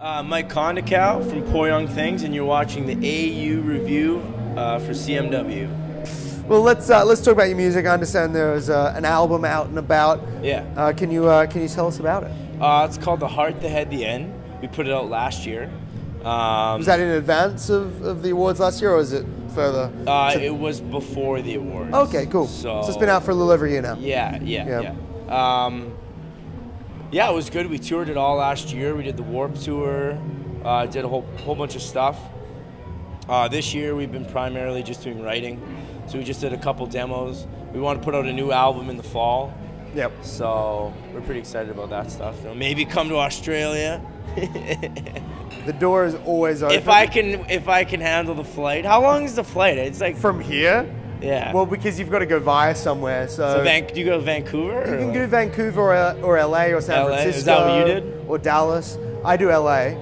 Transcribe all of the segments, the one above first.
Mike Kondakow from Poor Young Things, and you're watching the AU review for CMW. Well, let's talk about your music. I understand there's an album out and about. Yeah. Can you tell us about it? It's called The Heart, the Head, the End. We put it out last year. Was that in advance of the awards last year, or is it further? It was before the awards. Okay, cool. So it's been out for a little over a year now. Yeah. Yeah, it was good. We toured it all last year. We did the Warped Tour, did a whole bunch of stuff. This year we've been primarily just doing writing. So we just did a couple demos. We want to put out a new album in the fall. Yep. So we're pretty excited about that stuff. You know, maybe come to Australia. The door is always open. If I can handle the flight. How long is the flight? It's like from here. Yeah. Well, because you've got to go via somewhere. So do you go to Vancouver? You can go to Vancouver or LA or San Francisco. Is that what you did? Or Dallas. I do LA,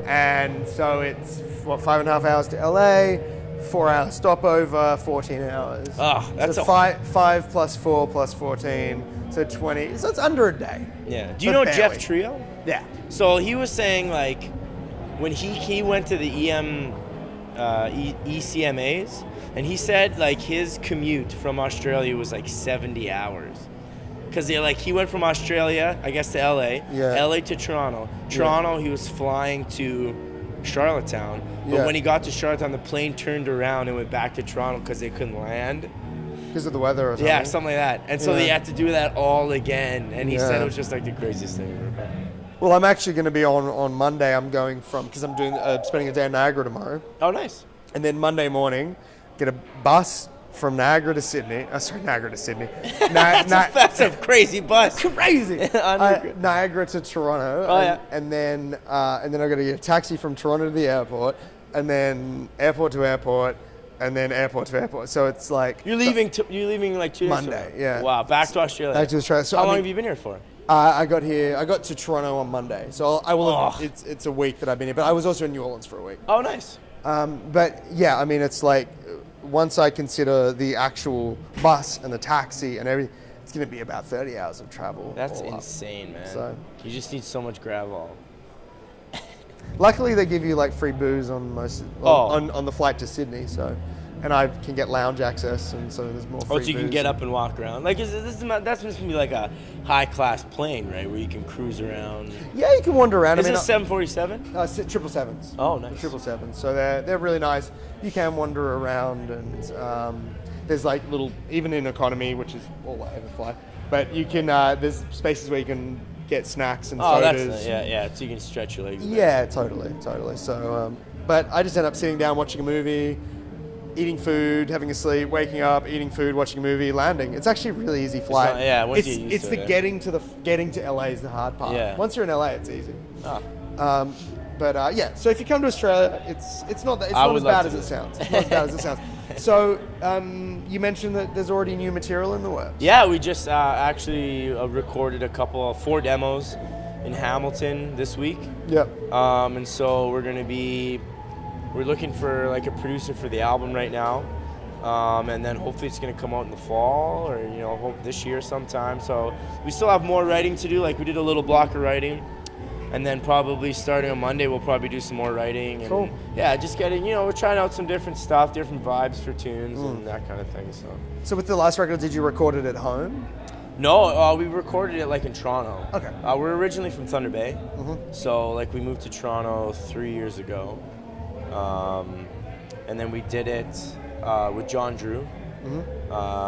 and so it's 5.5 hours to LA, 4-hour stopover, 14 hours. Oh, that's so 5 plus 4 plus 14, so 20. So it's under a day. Yeah. Do you know Jeff Trio? Yeah. So he was saying like when he went to the ECMAs, and he said like his commute from Australia was like 70 hours. Because he went from Australia, I guess, to LA, LA to Toronto. Toronto, he was flying to Charlottetown. But when he got to Charlottetown, the plane turned around and went back to Toronto because they couldn't land. Because of the weather or something? Yeah, something like that. And so they had to do that all again. And he said it was just like the craziest thing ever. Well, I'm actually going to be on Monday. I'm going because I'm doing spending a day in Niagara tomorrow. Oh, nice. And then Monday morning, get a bus from Niagara to Sydney. Niagara to Sydney. That's a crazy bus. Crazy. Niagara to Toronto. Oh, yeah. And then I've got to get a taxi from Toronto to the airport, and then airport to airport, and then airport to airport. So it's like you're leaving like 2 days Monday. Yeah. Wow. Back to Australia. Back to Australia. So how long have you been here for? I got to Toronto on Monday. So I will. It's a week that I've been here, but I was also in New Orleans for a week. Oh, nice. But yeah, I mean, it's like once I consider the actual bus and the taxi and everything, it's going to be about 30 hours of travel. That's insane, man. So you just need so much gravel. Luckily, they give you like free booze on on the flight to Sydney, so. And I can get lounge access, and so there's more free booze. So you can get up and walk around. Like, that's supposed to be like a high-class plane, right, where you can cruise around? Yeah, you can wander around. Is it a 747? 777s. Oh, nice. 777s. So they're really nice. You can wander around, and there's like little, even in economy, which is all I ever fly, but you can, there's spaces where you can get snacks and sodas. That's yeah, so you can stretch your legs. Yeah, totally. So, but I just end up sitting down watching a movie, eating food, having a sleep, waking up, eating food, watching a movie, landing. It's actually a really easy flight. It's the getting to LA is the hard part. Yeah. Once you're in LA, it's easy. But yeah, so if you come to Australia, it's not as bad as it sounds. It's not as bad as it sounds. So you mentioned that there's already new material in the works. Yeah, we just actually recorded 4 demos in Hamilton this week. Yep. And so we're looking for like a producer for the album right now, and then hopefully it's going to come out in the fall or hope this year sometime. So we still have more writing to do. Like we did a little block of writing, and then probably starting on Monday we'll probably do some more writing. And cool. Yeah, just getting we're trying out some different stuff, different vibes for tunes and that kind of thing. So with the last record, did you record it at home? No, we recorded it like in Toronto. Okay. We're originally from Thunder Bay, so like we moved to Toronto 3 years ago. And then we did it with John Drew.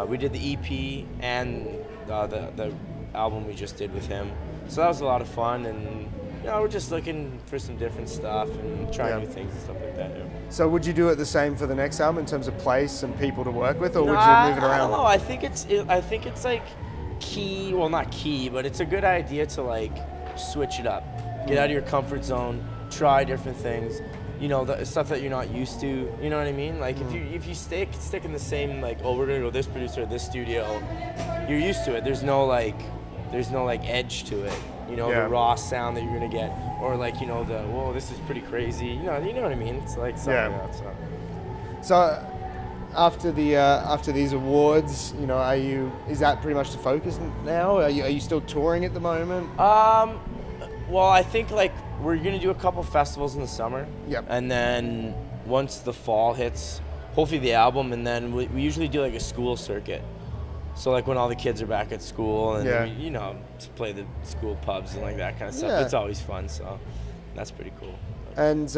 We did the EP and the album we just did with him. So that was a lot of fun, and we're just looking for some different stuff and trying new things and stuff like that. Yeah. So would you do it the same for the next album in terms of place and people to work with, or would you move it around? I don't know. I think it's like key. Well, not key, but it's a good idea to like switch it up, get out of your comfort zone, try different things. The stuff that you're not used to, you know what I mean? Like if you stick in the same like, oh, we're gonna go this producer, this studio, you're used to it. There's no edge to it. The raw sound that you're gonna get, or like whoa, this is pretty crazy. You know what I mean? It's like something else. So after these awards, is that pretty much the focus now? Are you still touring at the moment? Well, I think like we're gonna do a couple festivals in the summer. Yep. And then once the fall hits, hopefully the album, and then we usually do like a school circuit. So like when all the kids are back at school and we, to play the school pubs and like that kind of stuff. It's always fun, so that's pretty cool. And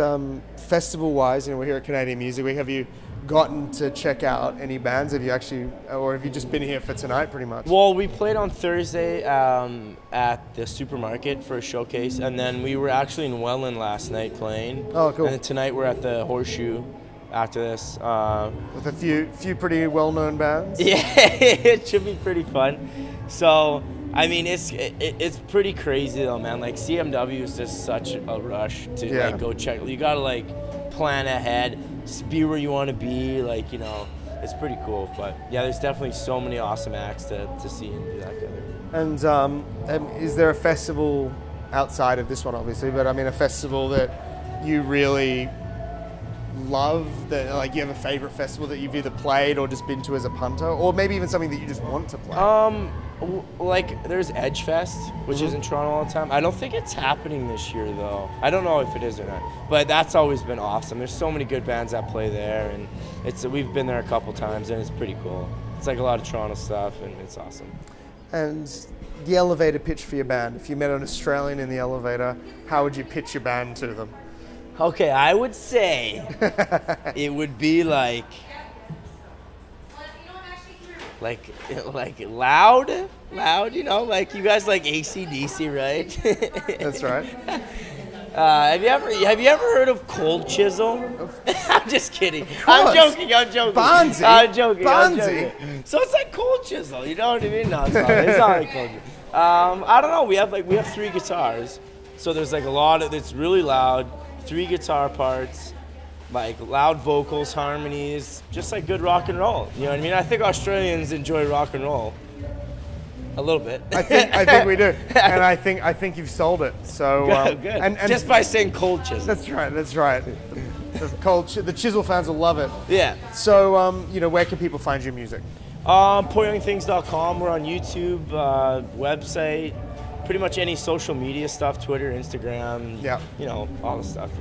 festival-wise, we're here at Canadian Music Week. Have you gotten to check out any bands? Have you actually, or have you just been here for tonight, pretty much? Well, we played on Thursday at the supermarket for a showcase, and then we were actually in Welland last night playing. Oh, cool. And then tonight we're at the Horseshoe. After this, with a few pretty well-known bands. Yeah, it should be pretty fun. So, I mean, it's pretty crazy though, man. Like CMW is just such a rush to like go check. You gotta like plan ahead, be where you want to be. Like it's pretty cool. But yeah, there's definitely so many awesome acts to see and do that together. And is there a festival outside of this one, obviously? But I mean, a festival that you really love, that like you have a favorite festival that you've either played or just been to as a punter, or maybe even something that you just want to play? Like there's Edge Fest, which is in Toronto all the time. I don't think it's happening this year though. I don't know if it is or not, but that's always been awesome. There's so many good bands that play there, and we've been there a couple times, and it's pretty cool. It's like a lot of Toronto stuff, and it's awesome. And the elevator pitch for your band, if you met an Australian in the elevator, how would you pitch your band to them? Okay, I would say it would be like loud, like you guys like AC/DC, right? That's right. Have you ever heard of Cold Chisel? I'm just kidding. I'm joking. Bonzi. I'm joking. So it's like Cold Chisel, you know what I mean? No, it's not like Cold Chisel. I don't know. We have 3 guitars, so there's like a lot of. It's really loud. 3 guitar parts, like loud vocals, harmonies, just like good rock and roll. You know what I mean? I think Australians enjoy rock and roll a little bit. I think we do, and I think you've sold it. So good. And just by saying Cold Chisel. That's right. The Chisel fans will love it. Yeah. So where can people find your music? PoorYoungThings.com. We're on YouTube, website. Pretty much any social media stuff, Twitter, Instagram, all the stuff,